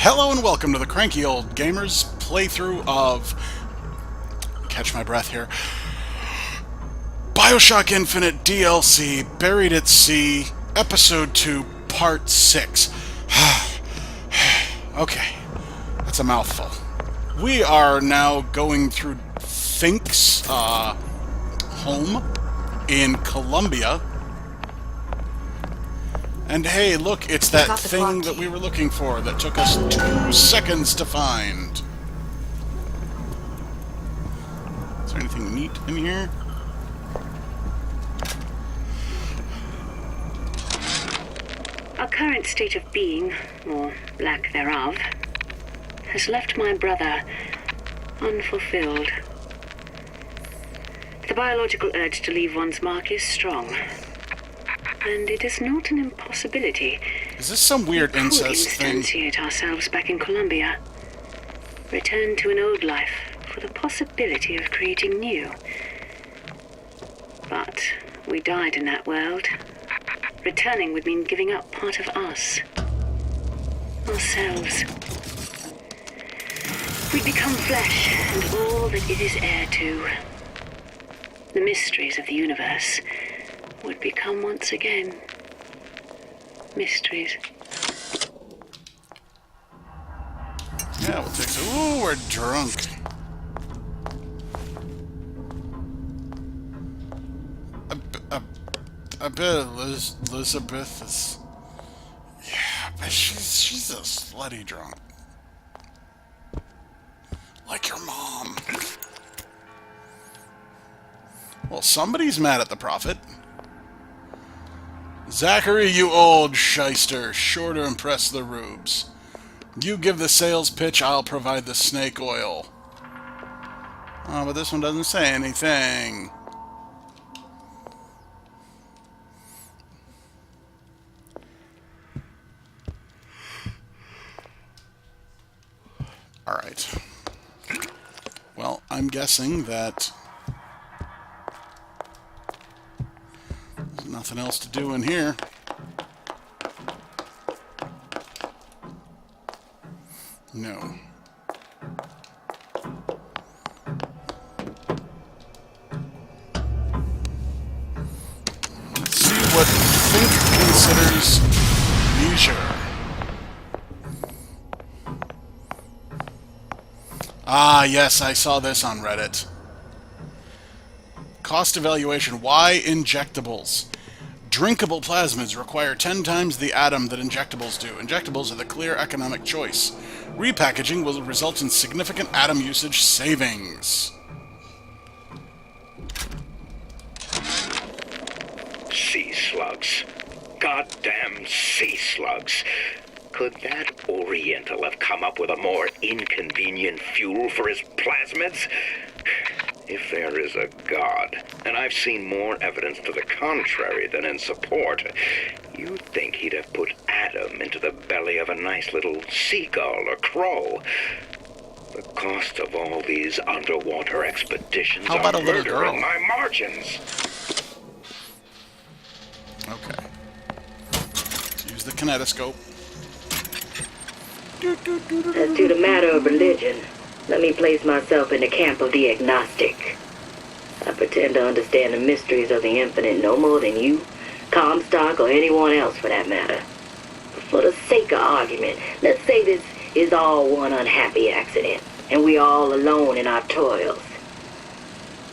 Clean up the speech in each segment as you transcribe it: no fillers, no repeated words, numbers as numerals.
Hello and welcome to the Cranky Old Gamers playthrough of... Catch my breath here. Bioshock Infinite DLC, Buried at Sea, Episode 2, Part 6. Okay, that's a mouthful. We are now going through Fink's home in Colombia. And hey, look, it's that thing that we were looking for that took us 2 seconds to find. Is there anything neat in here? Our current state of being, or lack thereof, has left my brother unfulfilled. The biological urge to leave one's mark is strong. And it is not an impossibility. Is this some weird incest thing? We could instantiate ourselves back in Colombia. Return to an old life for the possibility of creating new. But we died in that world. Returning would mean giving up part of us. Ourselves. We'd become flesh and all that it is heir to. The mysteries of the universe would become once again mysteries. Yeah, we'll take some. Ooh, we're drunk. I bet Elizabeth is... Yeah, but she's a slutty drunk. Like your mom. Well, somebody's mad at the Prophet. Zachary, you old shyster, sure to impress the rubes. You give the sales pitch, I'll provide the snake oil. Oh, but this one doesn't say anything. Alright. Well, I'm guessing that there's nothing else to do in here. No. Let's see what Fink considers leisure. Ah, yes, I saw this on Reddit. Cost evaluation. Why injectables? Drinkable plasmids require 10 times the atom that injectables do. Injectables are the clear economic choice. Repackaging will result in significant atom usage savings. Sea slugs. Goddamn sea slugs. Could that Oriental have come up with a more inconvenient fuel for his plasmids? If there is a God, and I've seen more evidence to the contrary than in support, you'd think he'd have put Adam into the belly of a nice little seagull or crow. The cost of all these underwater expeditions How about are a little murder girl? in my margins. Okay. Let's use the kinetoscope. As to the matter of religion, let me place myself in the camp of the agnostic. I pretend to understand the mysteries of the infinite no more than you, Comstock, or anyone else for that matter. For the sake of argument, let's say this is all one unhappy accident, and we're all alone in our toils.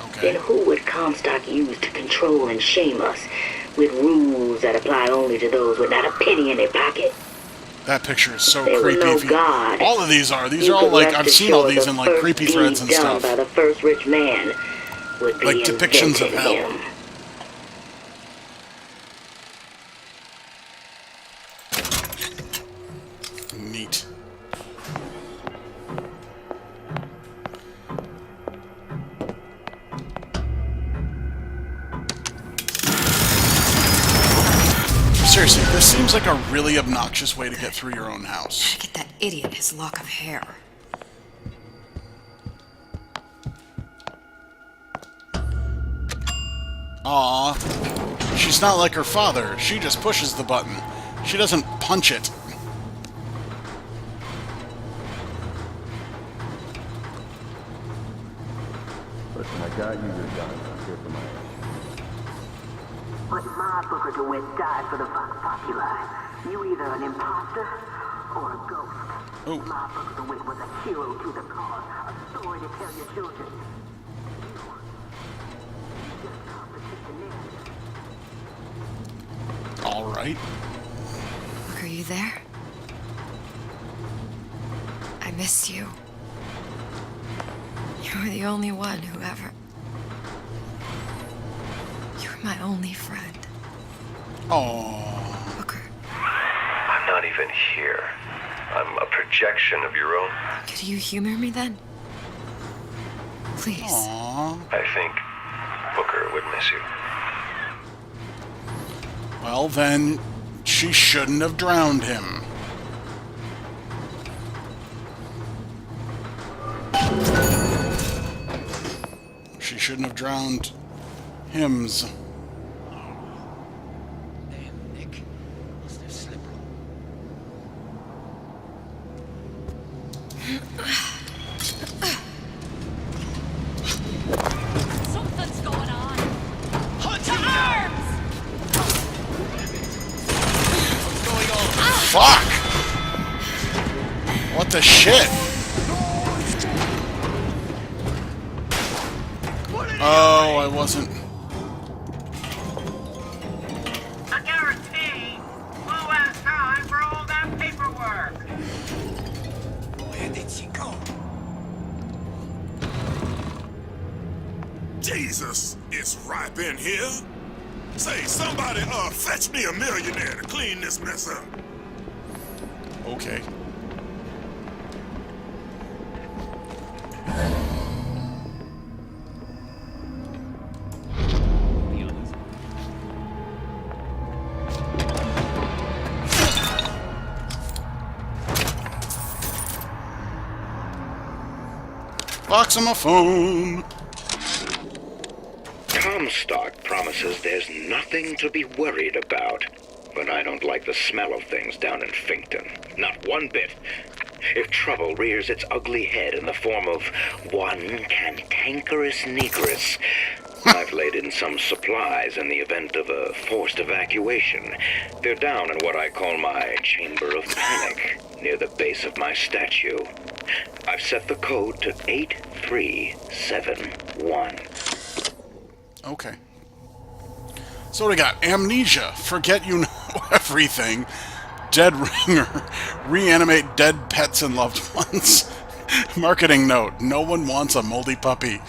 Okay. Then who would Comstock use to control and shame us with rules that apply only to those with not a penny in their pocket? That picture is so There was creepy. no If you- God. all of these are. These You are all could like, rest I've seen all assured these the in like first creepy deed threads and done stuff. by the first rich man would be Like depictions of invented hell. him. Neat. Seriously, this seems like a really obnoxious way to get through your own house. Get that idiot his lock of hair. Aw. She's not like her father. She just pushes the button. She doesn't punch it. Listen, I got you your gun. I'm here for my ass. But my Booker DeWitt died for the Vox Populi. You either an imposter or a ghost. Oh. My Booker DeWitt was a hero to the cause, a story to tell your children. You just competition in. All right. Look, are you there? I missed you. You were the only one who ever... You were my only friend. Oh. Booker, I'm not even here. I'm a projection of your own. could you humor me then? Please. Aww. I think Booker would miss you. Well, then, she shouldn't have drowned him. She shouldn't have drowned hims. Damn, Nick. Must have slipped. Something's going on. To arms! What's going on? Fuck! What the shit? Oh, I wasn't. I guarantee we'll have time for all that paperwork. Where did she go? Jesus, it's ripe in here. Say, somebody, fetch me a millionaire to clean this mess up. Okay. Be honest. Box on my phone. Comstock promises there's nothing to be worried about. But I don't like the smell of things down in Finkton. Not one bit. If trouble rears its ugly head in the form of one cantankerous negress, I've laid in some supplies in the event of a forced evacuation. They're down in what I call my chamber of panic, near the base of my statue. I've set the code to 8371. Okay. So what do we got? Amnesia. Forget you know everything. Dead ringer. Reanimate dead pets and loved ones. Marketing note. No one wants a moldy puppy.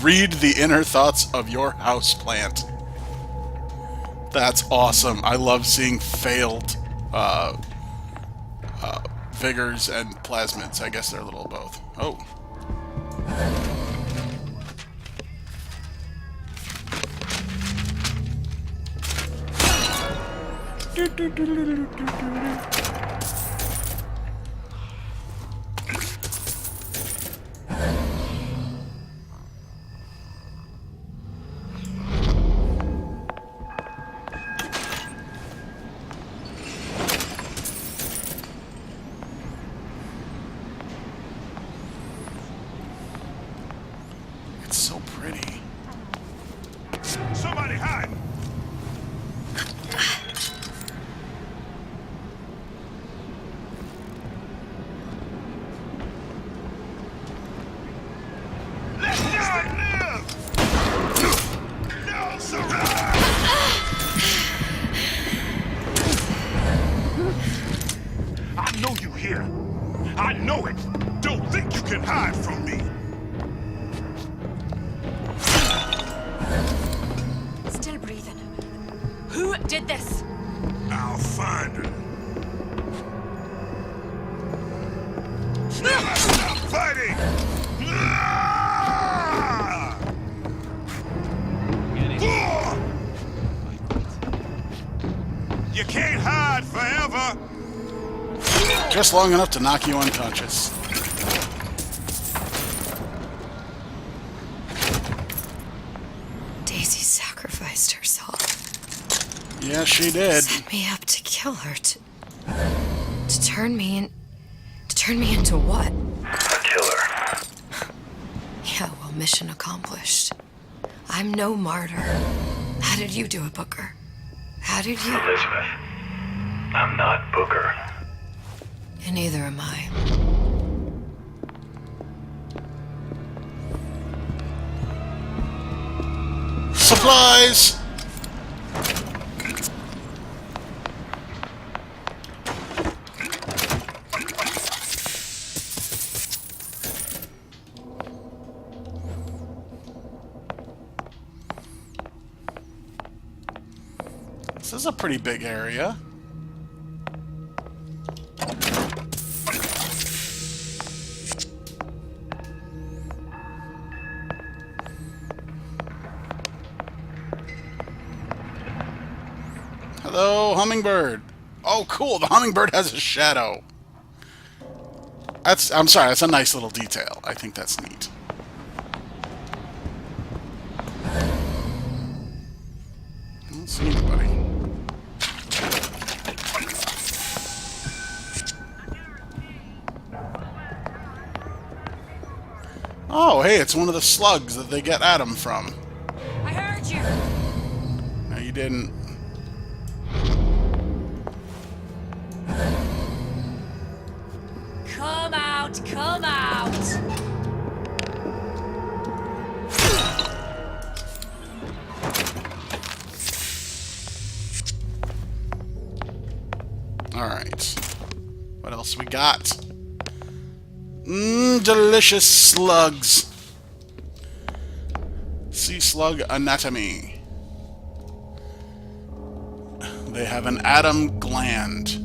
Read the inner thoughts of your houseplant. That's awesome. I love seeing failed vigors and plasmids. I guess they're a little of both. Oh. It's so pretty. Somebody hide! Let God live! No, surrender! I know you here. I know it. Don't think you can hide from me. Still breathing. Who did this? I'll find her. Stop fighting! Ah! You can't hide forever. Just long enough to knock you unconscious. Daisy sacrificed herself. Yeah, she did. Set me up to kill her. To turn me into what? A killer. Well, mission accomplished. I'm no martyr. How did you do it, Booker? How did you? Elizabeth, I'm not Booker. And neither am I. Supplies! This is a pretty big area. Hello, hummingbird. Oh, cool. The hummingbird has a shadow. I'm sorry, that's a nice little detail. I think that's neat. I don't see anybody. Oh, hey, it's one of the slugs that they get Adam from. I heard you. No, you didn't. Come out, come out. Alright. What else we got? Delicious slugs. Sea slug anatomy. They have an Adam gland.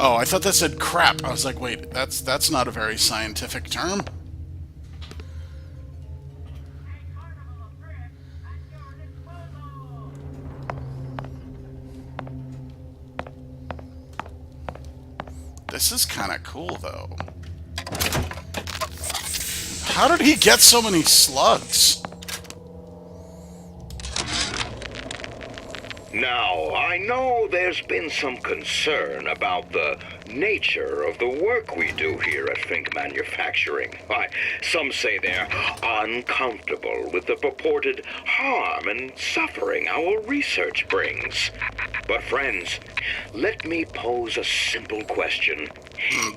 Oh, I thought that said crap. I was like, wait, that's not a very scientific term. This is kind of cool, though. How did he get so many slugs? Now, I know there's been some concern about the nature of the work we do here at Fink Manufacturing. Why, some say they're uncomfortable with the purported harm and suffering our research brings. But friends, let me pose a simple question.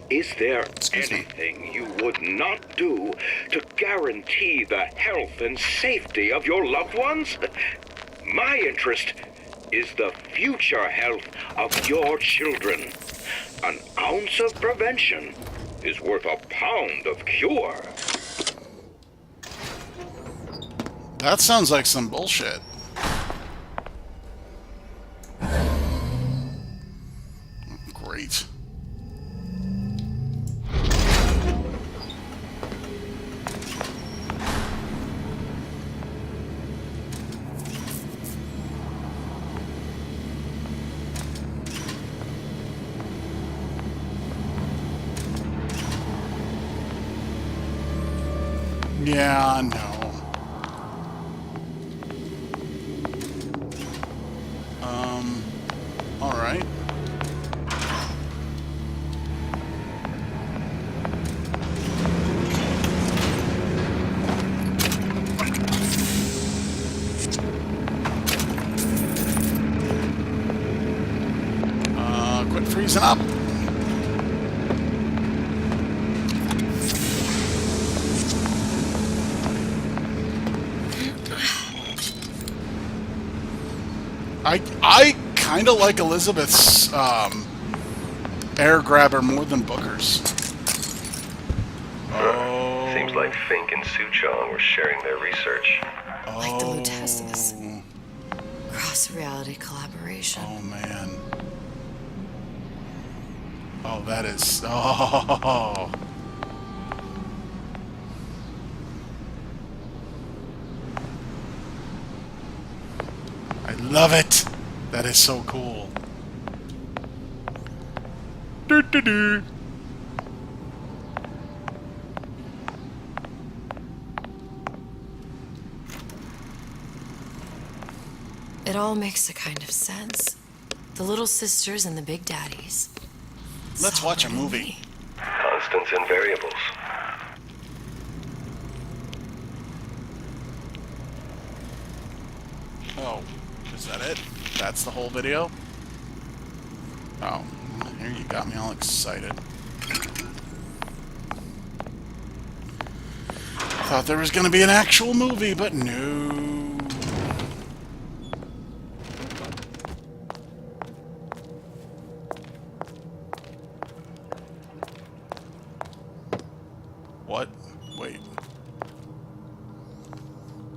Is there anything you would not do to guarantee the health and safety of your loved ones? My interest is the future health of your children. An ounce of prevention is worth a pound of cure. That sounds like some bullshit. Great. Yeah, no. Alright. Quit freezing up. I kind of like Elizabeth's air grabber more than Booker's. Oh. Seems like Fink and Suchong were sharing their research. Like the Luteces. Cross-reality collaboration. Oh, man. Oh, that is... Oh. I love it. That is so cool. Doo -doo -doo. It all makes a kind of sense. The little sisters and the big daddies. Let's watch a movie. Me. Constants and variables. Oh, is that it? That's the whole video? Oh, here you got me all excited. Thought there was gonna be an actual movie, but no. What? Wait.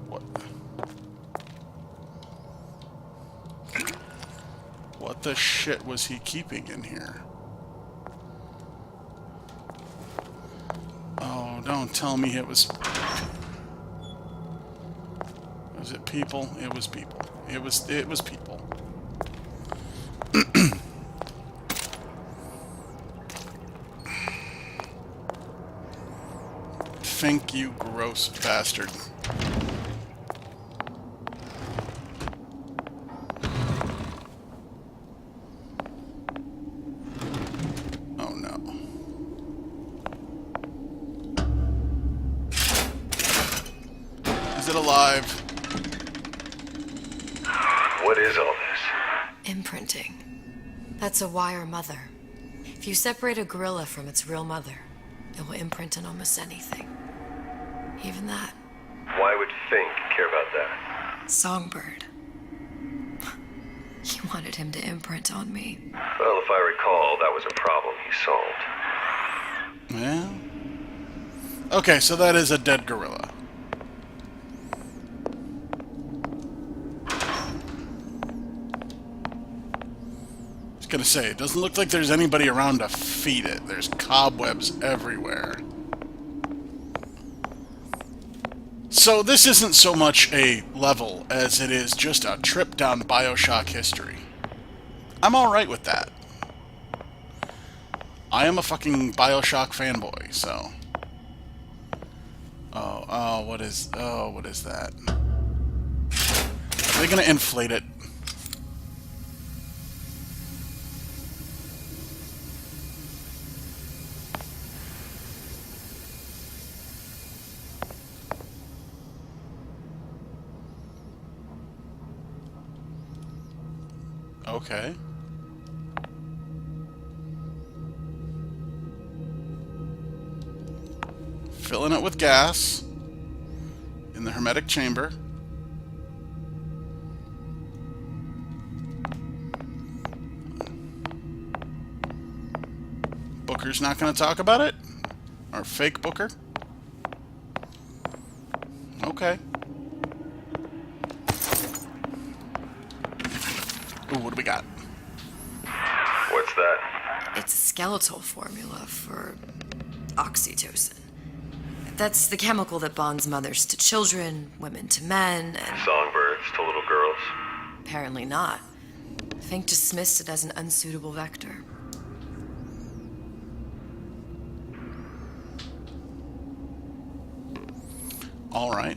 What? What the shit was he keeping in here? Oh, don't tell me it was... Was it people? It was people. It was people. Think, you gross bastard. Oh no. Is it alive? What is all this? Imprinting. That's a wire mother. If you separate a gorilla from its real mother, it will imprint on almost anything. Even that. Why would Fink care about that? Songbird. He wanted him to imprint on me. Well, if I recall, that was a problem he solved. Yeah. Okay, so that is a dead gorilla. I was gonna say, it doesn't look like there's anybody around to feed it. There's cobwebs everywhere. So this isn't so much a level as it is just a trip down Bioshock history. I'm alright with that. I am a fucking Bioshock fanboy, so... what is that? Are they gonna inflate it? Okay. Filling it with gas in the hermetic chamber. Booker's not going to talk about it? Or fake Booker? Okay. Ooh, what do we got? What's that? It's a skeletal formula for oxytocin. That's the chemical that bonds mothers to children, women to men, and... Songbirds to little girls? Apparently not. Fink dismissed it as an unsuitable vector. All right.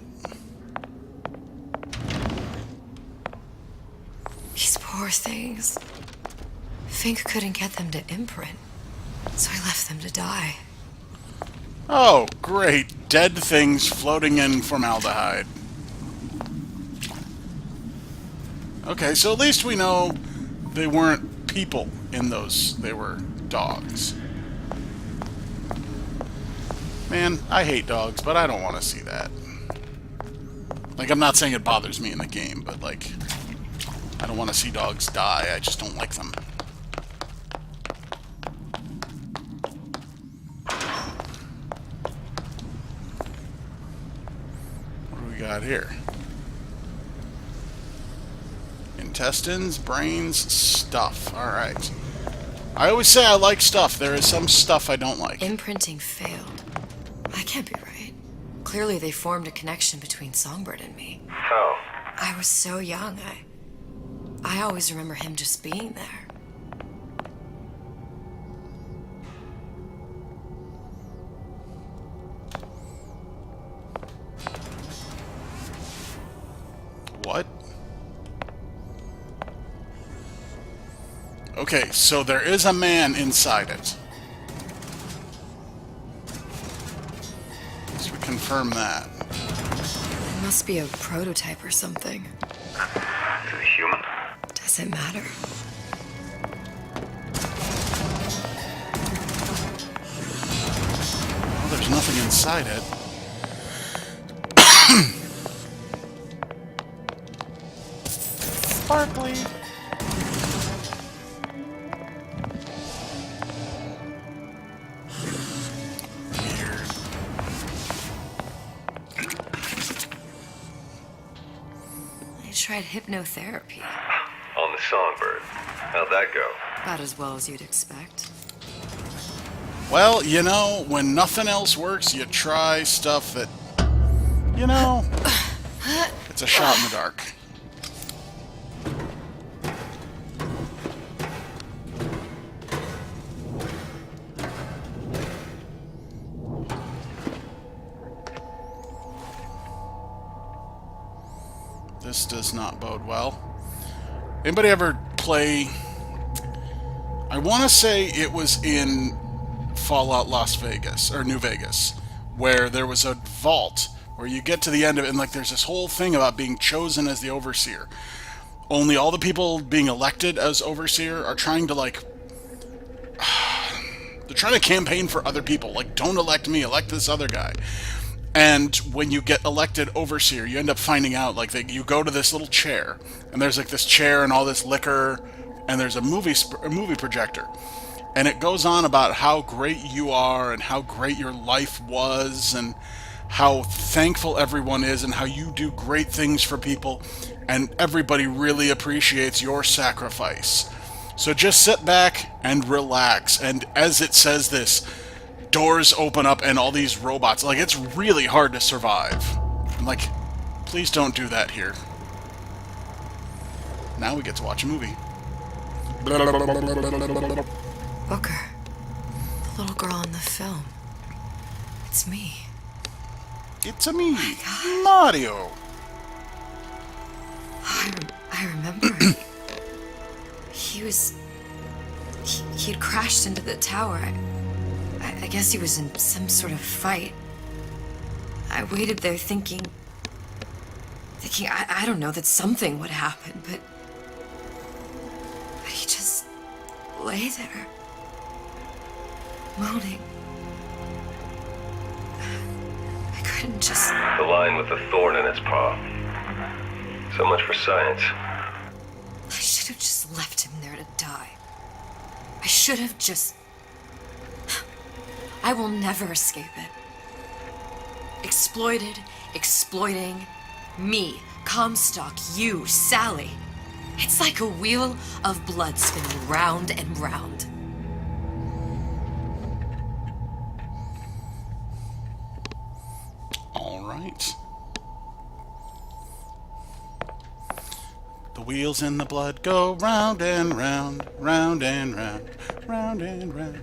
These poor things. Fink couldn't get them to imprint, so I left them to die. Oh, great. Dead things floating in formaldehyde. Okay, so at least we know they weren't people in those. They were dogs. Man, I hate dogs, but I don't want to see that. Like, I'm not saying it bothers me in the game, but, like, I don't want to see dogs die. I just don't like them. What do we got here? Intestines, brains, stuff. Alright. I always say I like stuff. There is some stuff I don't like. Imprinting failed. I can't be right. Clearly they formed a connection between Songbird and me. How? I was so young, I always remember him just being there. What? Okay, so there is a man inside it. Let's confirm that. I Must be a prototype or something. Is it a human? Does it matter? Well, there's nothing inside it. Sparkly. I tried hypnotherapy. On the Songbird. How'd that go? About as well as you'd expect. Well, you know, when nothing else works, you try stuff that, you know, it's a shot in the dark. This does not bode well. Anybody ever play... I want to say it was in Fallout Las Vegas, or New Vegas, where there was a vault where you get to the end of it, and like there's this whole thing about being chosen as the overseer. Only all the people being elected as overseer are trying to, like... they're trying to campaign for other people. Like, don't elect me, elect this other guy. And when you get elected overseer, you end up finding out, like, that you go to this little chair, and there's, like, this chair and all this liquor, and there's a movie projector. And it goes on about how great you are, and how great your life was, and how thankful everyone is, and how you do great things for people, and everybody really appreciates your sacrifice. So just sit back and relax, and as it says this, doors open up and all these robots, like, it's really hard to survive. I'm like, please don't do that here. Now we get to watch a movie. Booker. The little girl in the film. It's me. It's a me, Mario. I remember. He'd crashed into the tower. I guess he was in some sort of fight. I waited there thinking, I don't know, that something would happen, but he just lay there, moaning. I couldn't just... The line with the thorn in its paw. So much for science. I should have just left him there to die. I should have just... I will never escape it. Exploited, exploiting, me, Comstock, you, Sally. It's like a wheel of blood spinning round and round. All right. The wheels in the blood go round and round, round and round, round and round.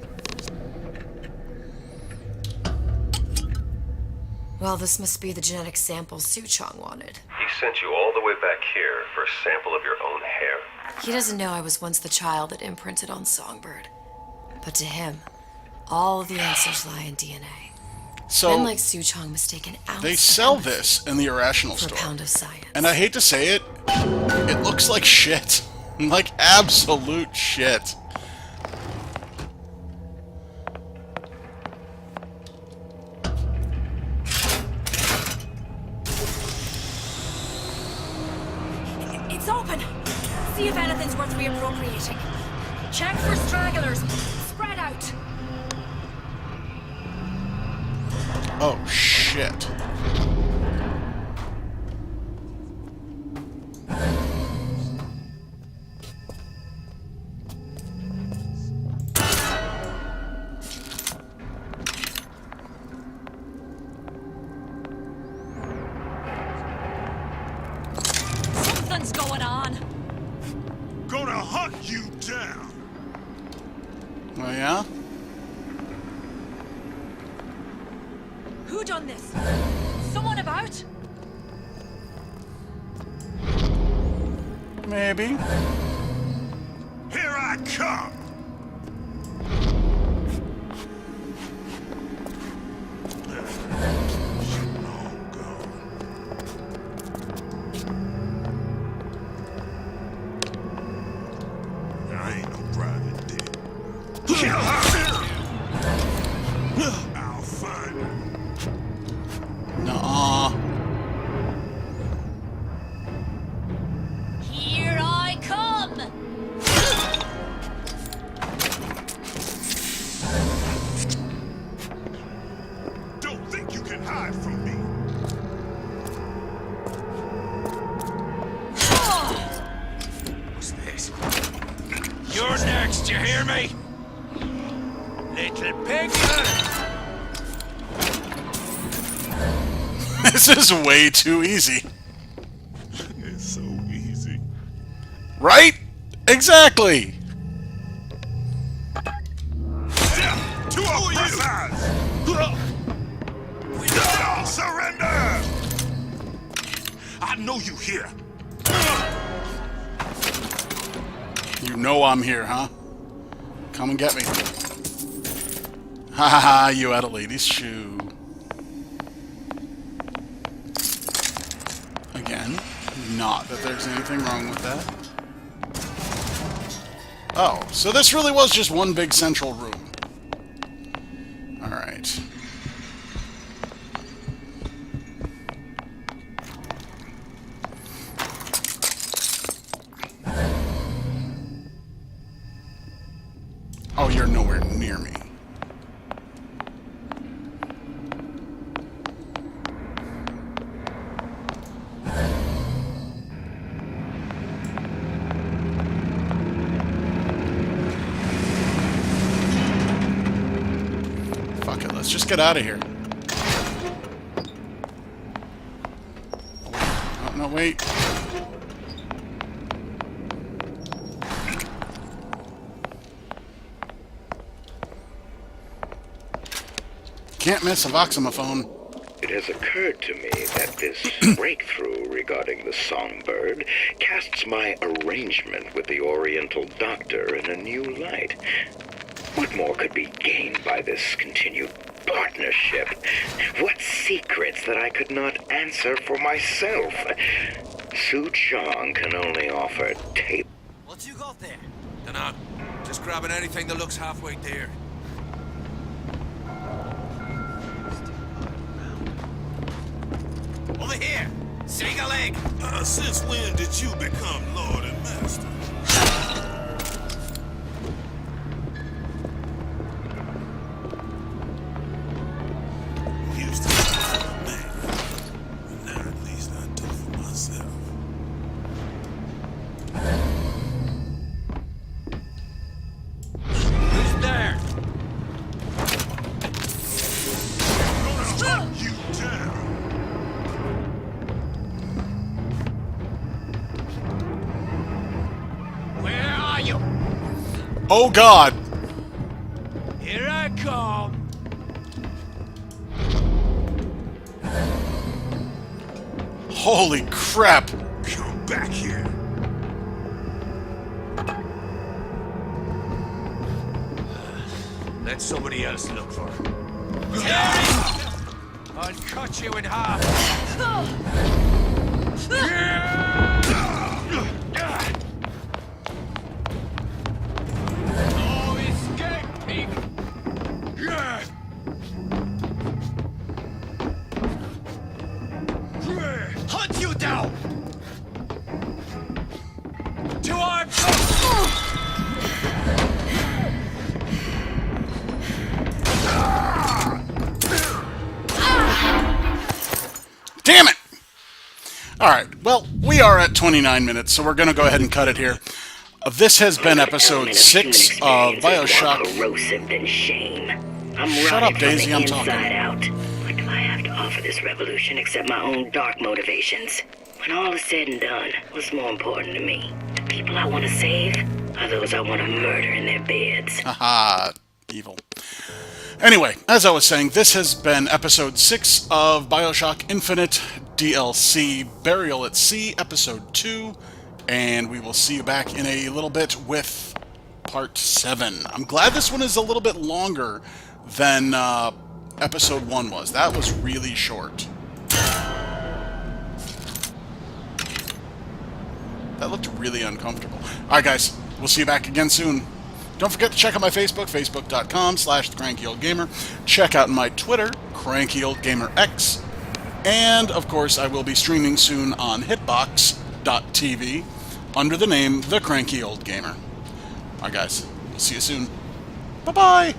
Well, this must be the genetic sample Suchong wanted. He sent you all the way back here for a sample of your own hair. He doesn't know I was once the child that imprinted on Songbird. But to him, all the answers lie in DNA. So Men like Suchong mistake an ounce they of sell empathy this in the irrational for a store. pound of science. And I hate to say it, it looks like shit. Like absolute shit. It's open. See if anything's worth reappropriating. Check for stragglers. Spread out. Oh shit. Something's going on. Gonna hunt you down. Oh yeah? Who done this? Someone about? Maybe. Here I come. Long gone. Kill her! I'll find her. Nuh-uh. Here I come! Don't think you can hide from me. What's this? You're next, you hear me? Little pig! This is way too easy. It's so easy. Right? Exactly. To oppressors! Surrender! I know you here. You know I'm here, huh? Come and get me. Ha ha ha, you had a lady's shoe. Again, not that there's anything wrong with that. Oh, so this really was just one big central room. Alright. Oh, you're nowhere near me. Fuck it, let's just get out of here. Oh, no, wait. Can't miss a voxophone. It has occurred to me that this breakthrough regarding the songbird casts my arrangement with the Oriental Doctor in a new light. What more could be gained by this continued partnership? What secrets that I could not answer for myself? Su Chong can only offer tape. What you got there? Dunno. Just grabbing anything that looks halfway there. Over here! Sing a leg! Since when did you become Lord and Master? Used to do for the man, but now at least I do for myself. Who's there? I'm gonna hunt you down. Where are you? Oh god! Here I come! Holy crap! Come back here. Let somebody else look for her. I'll cut you in half. No escape, pig. Hunt you down. To arms. Damn it! Alright, well, we are at 29 minutes, so we're gonna go ahead and cut it here. This has been episode 6 of Bioshock. Corrosive than shame. I'm Shut rotted up, Daisy, from the I'm inside talking. out. What do I have to offer this revolution except my own dark motivations? When all is said and done, what's more important to me? The people I want to save, or those I want to murder in their beds? Haha, evil. Anyway, as I was saying, this has been episode 6 of Bioshock Infinite DLC Burial at Sea, episode 2, and we will see you back in a little bit with part 7. I'm glad this one is a little bit longer than episode 1 was. That was really short. That looked really uncomfortable. Alright guys, we'll see you back again soon. Don't forget to check out my Facebook, facebook.com/thecrankyoldgamer. Check out my Twitter, crankyoldgamerx. And, of course, I will be streaming soon on hitbox.tv under the name The Cranky Old Gamer. Alright, guys. We'll see you soon. Bye-bye!